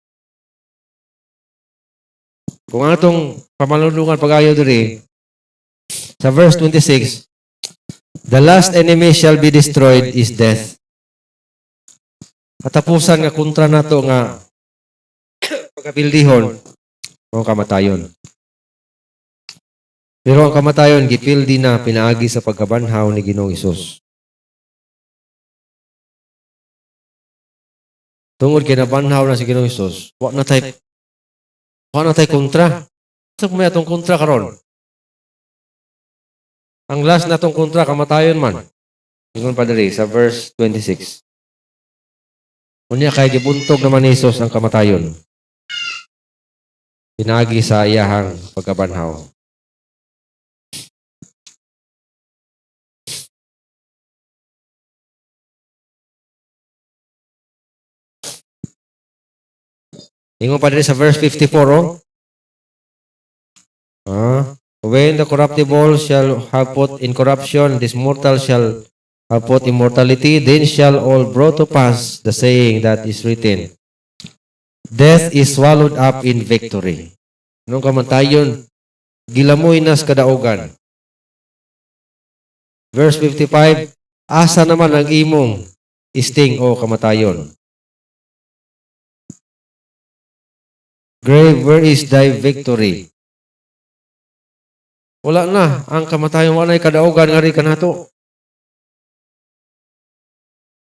Kung atong pamalulungan pag-ayo diri, sa verse 26, the last enemy shall be destroyed is death. Katapusan nga kontra nato nga pagkapildihon o kamatayon. Pero ang kamatayon, gipildi na pinaagi sa pagkabanhaw ni Ginoong Hesus. Tungod kay nabanhaw na si Ginoong Hesus, wa na tay kontra. Sa may atong kontra karon. Ang last na atong kontra, kamatayon man. Ingon pa diri sa verse 26. Unya kay gibuntog naman ni Hesus ang kamatayon. Pinagi sa iyahang pagkabanhaw. Ingon pa diri sa verse 54, oh. When the corruptible shall have put in corruption, this mortal shall have put immortality, then shall all brought to pass the saying that is written, death is swallowed up in victory. Nung kamatayon, gilamoy nas kadaugan. Verse 55, asa naman ang imong isting o kamatayon? Grave, where is thy victory? Wala na. Ang kamatayon wala ay kadaugan nga rin kanato.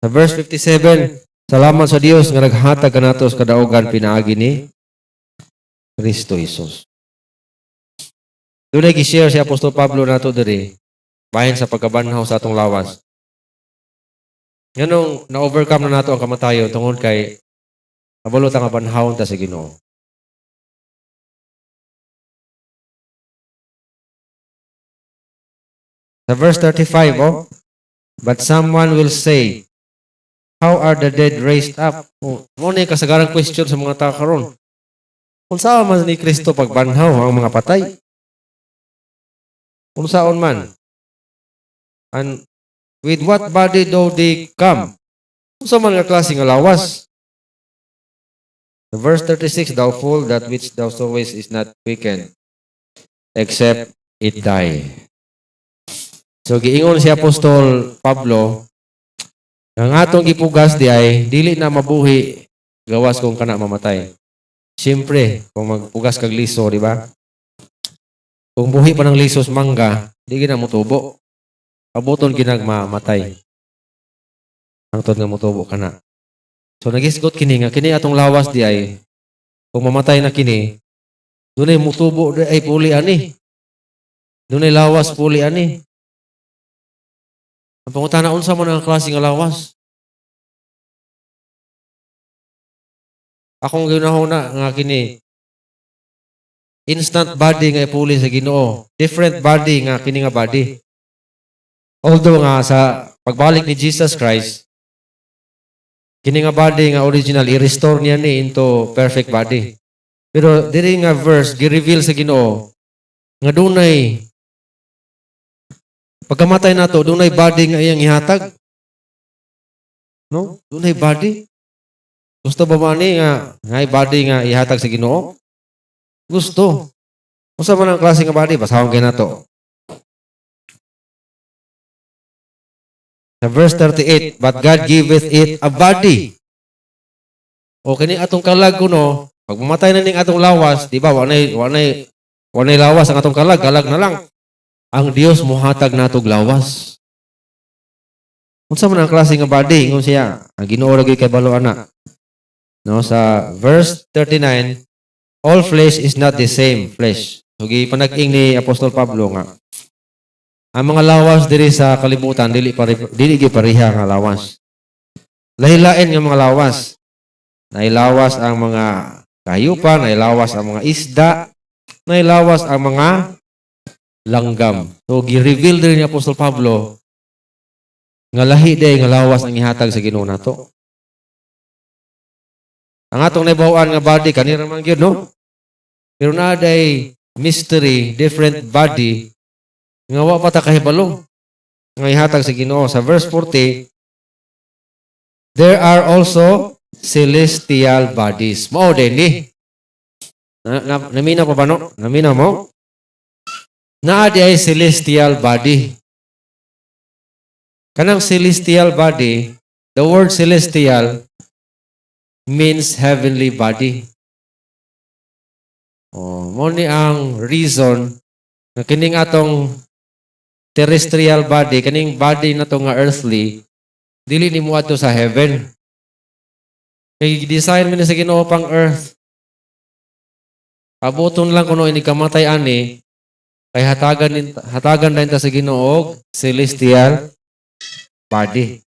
Sa verse 57, salamat sa Dios nga naghatag kanato sa kadaugan pinaagi ni Kristo Jesus. Doon ay gi-share si Apostol Pablo nato diri bahin sa pagkabanhaw sa atong lawas. Nganong na-overcome na nato ang kamatayon tungod kay nabalot ang banhawon ta sa Ginoo. Sa verse 35, oh, but someone will say, how are the dead raised up? Mo ni kasagarang question sa mga tao karon. Kung saan man ni Kristo pagbanhaw ang mga patay? Kung saan man? And with what body do they come? Kung saan man nga klase nga lawas? The verse 36, thou fool, that which thou sowest is not quickened, except it die. So giingon si Apostol Pablo, ang atong gipugas di ay dili na mabuhi gawas kung kana mamatay. Siyempre, kung magpugas kag liso, di ba? Kung buhi pa ng lisos mangga, di gina mutubo. Abuton ginag mamatay. Ang tod nga mutubo kana. So nagisgot kini nga kini atong lawas di ay kung mamatay na kini, dunay mutubo di ay puli ani. Dunay lawas puli ani. Ang pangutana, unsa man ang klase nga lawas? Akong ginahuna nga kini instant body nga ipuli sa Ginoo. Different body nga kini nga body. Although nga sa pagbalik ni Jesus Christ, kini nga body nga original i-restore niya ni into perfect body. Pero diri nga verse gi-reveal sa Ginoo nga dunay pagkamatay nato dunay body nga iyang ihatag. No? Dunay body. Gusto ba man ni nga body nga ihatag sa Ginoo? Gusto. Unsa man ang klase nga body? Basahon kay nato. Sa verse 38, but God giveth it a body. O kini atong kalag kuno, pag mamatay na ning atong lawas, di ba? Wanay lawas ang atong kalag na lang. Ang Dios mohatag natog lawas. Unsa man ang klase nga body ingon siya? Ang Ginoo ra gyud kay balo ana. No, sa verse 39, all flesh is not the same flesh. So gipanag-ing ni Apostol Pablo nga ang mga lawas diri sa kalibutan dili gyud pareha nga lawas. Lahi-lain nga mga lawas. Nailawas ang mga kahayupan, nailawas ang mga isda, nailawas ang mga langgam. So gi-reveal din ni Apostol Pablo nga lahi day nga lawas ang ihatag sa Ginoo nato. Ang atong nahibaw-an nga body kanira man gyud no. Pero na day mystery, different body nga wa pa ta kahibalo nga ihatag sa Ginoo. Sa verse 40, there are also celestial bodies. Mao din ni. Namina pa ba no? Namina mo? Naa di ay celestial body. Kanang celestial body, the word celestial means heavenly body. Mo ni ang reason na kining atong terrestrial body, kaning body na to nga earthly, dili ni mo ato sa heaven. Kay design man sa Ginoo pang earth. Abuton lang kuno ini kamatay ani kay hatagan din ta sa Ginoo celestial body.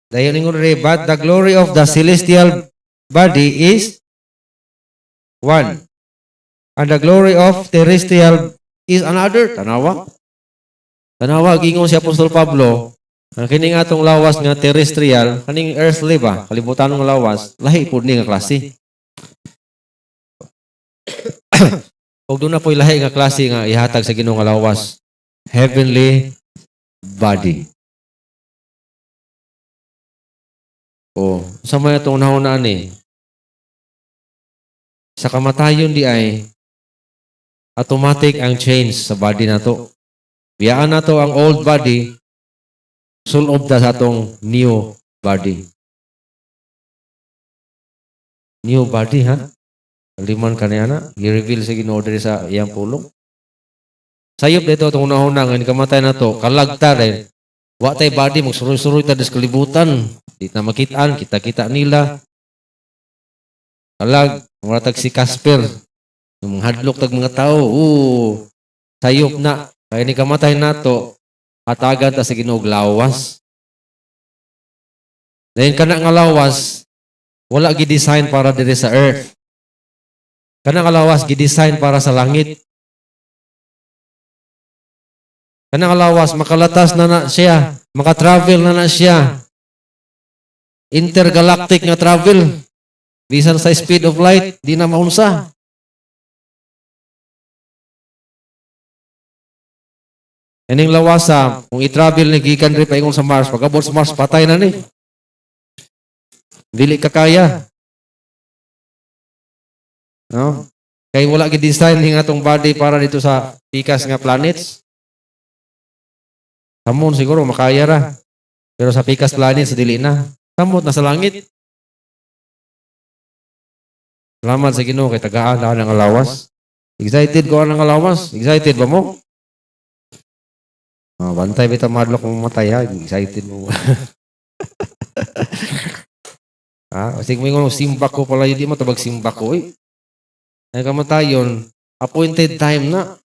Dayon ingon re, but the glory of the celestial body is one. And the glory of terrestrial is another. Tanawa, gingon si Apostol Pablo, kining atong lawas nga terrestrial, kaning earthly ba, kalibutan ng lawas, lahi po ni nga klase. Huwag doon na po'y lahi nga klase nga ihatag sa Ginoo nga lawas. Heavenly body. Sa mga itong nahunaan sa kamatayon di ay automatic ang change sa body na to. Biyaan na to ang old body, sulob na sa atong new body. New body, ha? Liman ka niya na, i-reveal sa Ginoo diri sa iyang pulong. Sayop dito itong unahuna, ngayon kamatay na to, kalagta rin. Wa tay body, magsuroy-suroy ta sa kalibutan. Di na makitaan, kita-kita nila. Kalag, maratag si Casper. Yung hadlok tag mga tao, sayop na. Kaya ni kamatay nato, hatagan ta sa Ginoo lawas. Dahil kana nga lawas, wala gi-design para dire sa earth. Kana nga lawas gi-design para sa langit. Kana nga lawas makalatas na siya, maka-travel na siya. Intergalactic nga travel. Bisan sa speed of light, di na maunsa. Ining lawasa, kung i-travel ni gikan rin paingon sa Mars, pag-abot sa Mars, patay na ni. Dili ka kaya. No? Kaya wala gi-design ng atong body para dito sa pikas nga planets. Samon siguro makaya ra. Pero sa pikas planets, dili na. Samot na sa langit. Salamat sa Ginoo kay tagaan na ng alawas. Excited ko ang alawas? Excited ba mo? Bantay bita madlok mo matay ha. Excited mo. Sige mo yung simbak ko pala. Hindi mo tabag simbak ko. Ay kamatayon, appointed time na.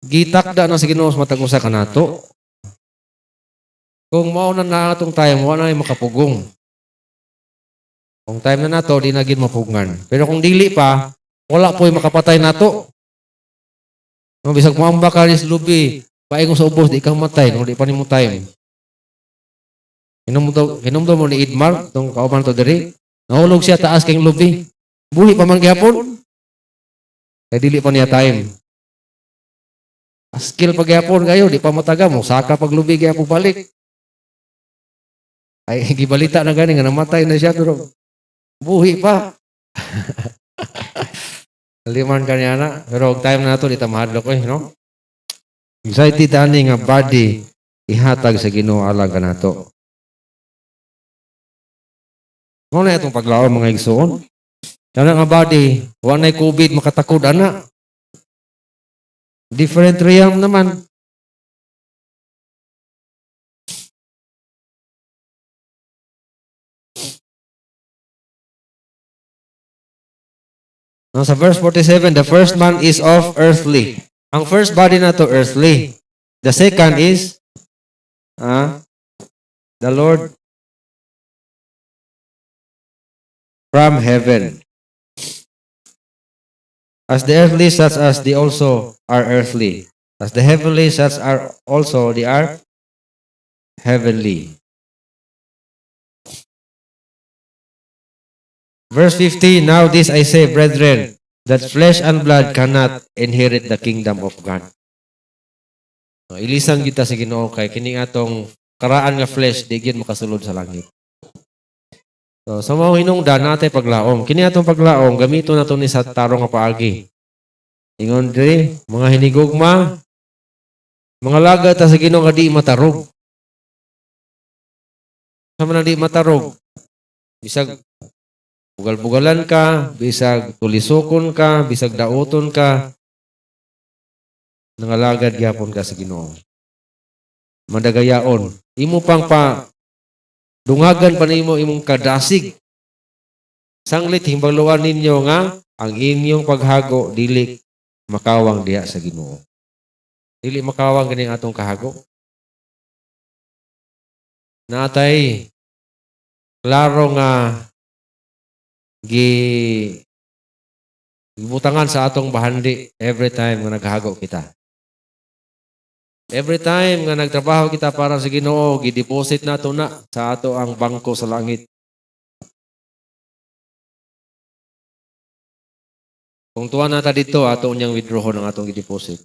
Gitakda na sa Ginoo matag usa ka nato. Kung mauna na atong time, wala na makapugong. Kung time na nato, di na gid mapugngan. Pero kung dili pa, wala po makapatay nato. Kung bisag moamba ka rin sa lubi, paingong sa ubos, di kang matay, kung di pa nimo time. Hinumdo mo ni Idmar, itong kauban to diri. Nahulog siya taas kayong lubi. Buhi pa man gihapon. Kaya dili pa niya time. Skill pa gihapon kayo, di pa mataga mo. Saka pag lubi gihapon balik. Ay, gibalita na gani nga namatay na siya, pero buhi pa. Liman ka niya na. Pero time na ito, di tamahadlok no? Excited ani nga body, ihatag sa Ginoo alang ka nato. Mo na itong paglaom mga igsoon. Kana nga body, wa nay COVID makatakod ana. Different realm naman. No, sa verse 47, the first man is of earthly. Ang first body na to earthly. The second is the Lord from heaven. As the earthly, such as they also are earthly. As the heavenly, such are also they are heavenly. Verse 50, now this I say, brethren, that flesh and blood cannot inherit the kingdom of God. Ilisang kita sa Ginoo kay kini atong karaan nga flesh di gyud makasulod sa langit. So, sa mga hinungdan natin paglaom. Kini atong paglaom, gamito na ito ni sa tarong nga paagi. Ingon diri, mga hinigugma, mga laga ta sa Ginoo nga di matarog. Sa man di matarog, bisag bugal-bugalan ka, bisag tulisokon ka, bisag dauton ka, nangalagad gyapon ka sa Ginoo. Madagayaon. Imo pang pa dungagan pa nimo imong kadasig. Sanglit himbaluan ninyo nga ang inyong paghago dili makawang diha sa Ginoo. Dili makawang ganing atong kahago. Natay klaro nga gibutangan sa atong bahandi every time nga naghahago kita. Every time nga nagtrabaho kita para sa Ginoo, gideposit nato na sa ato ang bangko sa langit. Kung tuwa nata dito, ato unyang withdraw ng atong gideposit.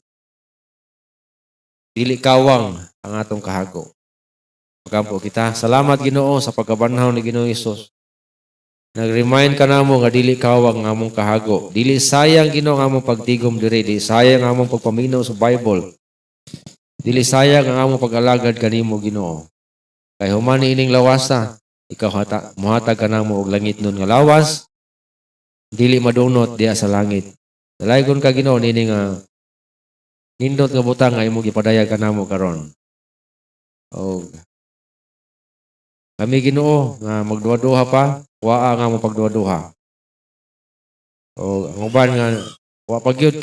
Dili kawang ang atong kahago. Magampo kita. Salamat Ginoo sa pagkabanhaw ni Ginoong Hesus. Nag-remind ka namo nga dili kawang nga among kahago. Dili sayang Ginoo nga among pagtigom diri, dili sayang nga among pagpaminaw sa Bible. Dili sayang ang among pag-alagad kanimo Ginoo. Kay human ining lawasa, ikaw mohatag ka namo og langit nun nga lawas. Dili madunot diha sa langit. Dalaygon ka Ginoo nining nindot nga butang nga imong gipadayag kanamo karon. Og kami Ginoo nga magduha-duha pa, waa nga mo pagduha-duha. O ang uban nga wa pa gyud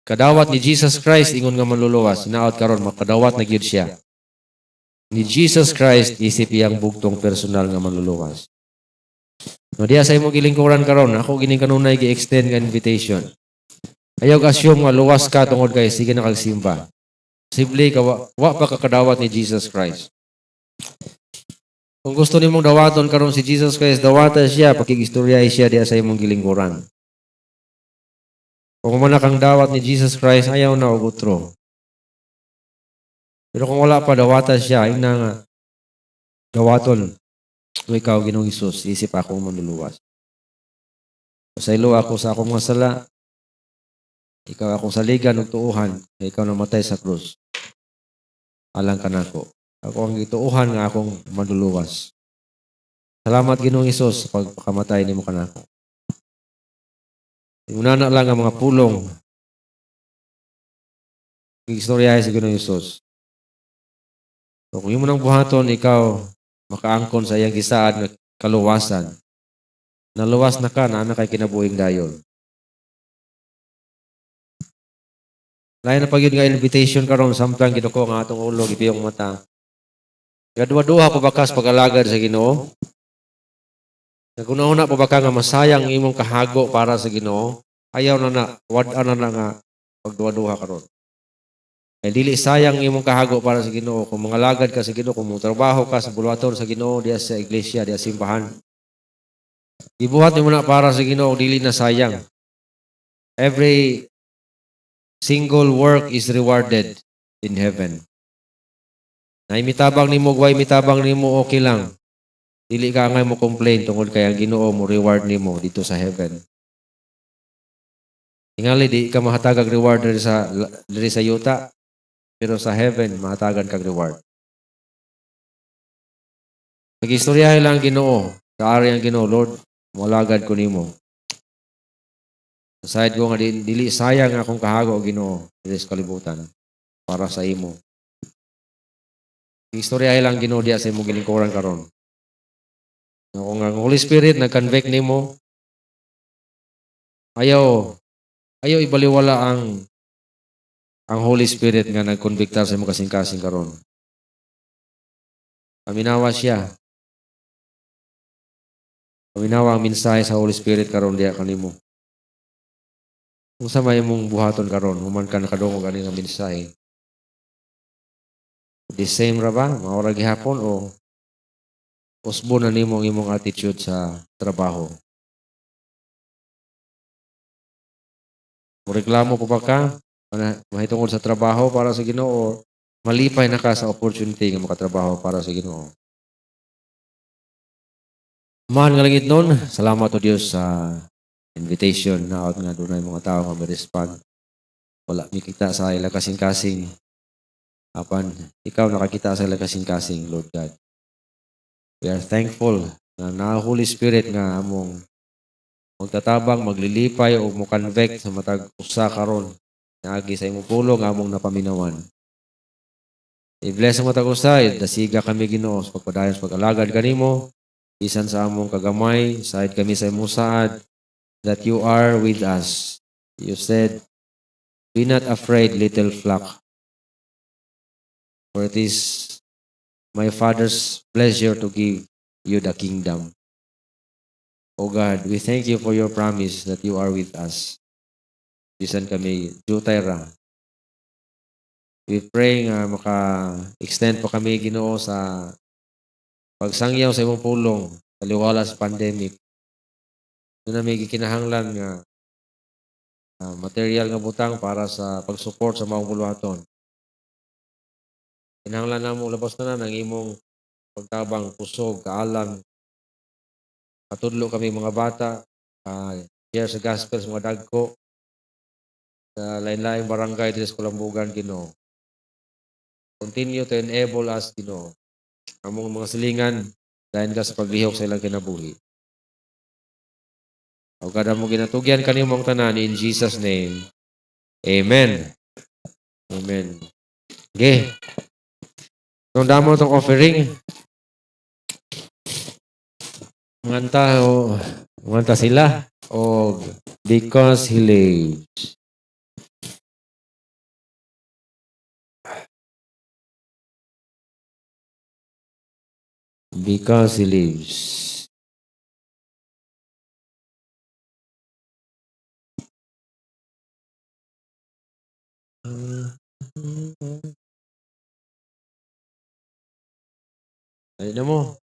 kadawat ni Jesus Christ ingon nga manluluwas, sinaot karon makadawat na gyud siya. Ni Jesus Christ isip iyang bugtong personal nga manluluwas. No diha sa imong gilingkuran karon, ako gining kanunay gi-extend nga invitation. Ayaw assume nga luwas ka tungod kay sige na kagsimba. Simple ka wa pa kakadawat ni Jesus Christ. Kung gusto nimong dawaton karon si Jesus Christ, dawatan siya, pakigistoryahin siya diya sa imong gilingkuran. Kung man kang dawat ni Jesus Christ, ayaw na og utro. Pero kung wala pa dawatan siya, ina nga dawaton. Kung ikaw Ginoong Hesus, isip akong manluluwas. Pasaylo ako sa akong masala. Ikaw akong saligan ug tuuhan, ikaw namatay sa krus. Alang ka nako. Ako ang gituuhan nga akong manluluwas. Salamat Ginoong Hesus sa pagpakamatay nimo kanako. Unana lang ang mga pulong. Istoryahe sa Ginoong Hesus. So, kung imo nang buhaton, ikaw makaangkon sa iyang gisaad nga kaluwasan. Naluwas na ka, na kay kinabuhing dayon. Lain na pag yun nga invitation karon samtang ginuko nga atong ulo, gipiyong mata. Gadwa-duha pa bakas pag-alagad sa Ginoo. Naguna-una pa baka nga masayang imong kahago para sa Ginoo. Ayaw na wad-an na nga pagduwa-duha karon. Kay dili sayang imong kahago para sa Ginoo kung mga lagad ka sa Ginoo, kung trabaho ka sa bulwaton sa Ginoo diya sa iglesia, diya sa simbahan. Gibuhat nimo na para sa Ginoo, dili na sayang. Every single work is rewarded in heaven. Na imitabang nimo, guay mitabang nimo, okay lang. Dili ka ngay mo complain tungod kay ang Ginoo mo reward nimo dito sa heaven. Tingali di ka mahatagag reward diri sa yuta, pero sa heaven mahatagan kag reward. Nagistoryahin lang ang Ginoo, kaari ang Ginoo, Lord, molagad ko nimo. Aside ko nga dili sayang akong kahago Ginoo diri sa kalibutan para sa imo. Istoryahin lang Ginoo diya sa imong gilingkuran karon. Kung ang Holy Spirit nag-convict nimo, ayaw ibaliwala ang Holy Spirit nga nagkonbikta sa imong kasing-kasing karon. Paminawa siya. Paminawa ang mensahe sa Holy Spirit karon diya kanimo. Kung sa may imong buhaton karon, human ka nakadungog ani nga mensahe. The same ra ba? Maura gihapon o usbo na nimo ang imong attitude sa trabaho? Reklamo pa ba ka? Mahitungod sa trabaho para sa Ginoo, malipay na ka sa opportunity nga makatrabaho para sa Ginoo. Man nga langit nun, salamat o Diyos sa invitation na out nga doon mga tao nga ma-respond. Wala mikita sa ila kasing-kasing. Apan, ikaw nakakita sa ila kasing-kasing, Lord God. We are thankful na Holy Spirit nga among magtatabang, maglilipay o mo-convict sa matag usa karon. Naagi sa imong pulong among napaminawan. I-bless ang matag usa, dasiga kami Ginoo sa pagpadayon sa pag-alagad kanimo. Bisan sa among kagamay, side kami sa imong saad, that you are with us. You said, be not afraid, little flock, for it is my Father's pleasure to give you the kingdom. O God, we thank you for your promise that you are with us. Bisan kami, jutay ra. We pray nga maka-extend pa kami Ginoo sa pagsangyaw sa imong pulong, taliwala sa pandemic. Doon na may gikinahanglan nga material nga butang para sa pag-support sa maong bulwaton. Kinahanglan na mo labas na ng imong pagtabang, pusog, kaalam. Patudlo kami mga bata, share sa gospel sa mga dagko, sa lain-laing barangay dito sa Kulambugan, Ginoo. Continue to enable us, Ginoo. Among mga silingan, dahil ka sa paglihok sa ilang kinabuhi. O kada mo ginatugyan kanimong tanan in Jesus' name. Amen. Amen. Okay. Itong damo itong offering. Manganta sila. O because He lives. Because He lives. Ayun na mo.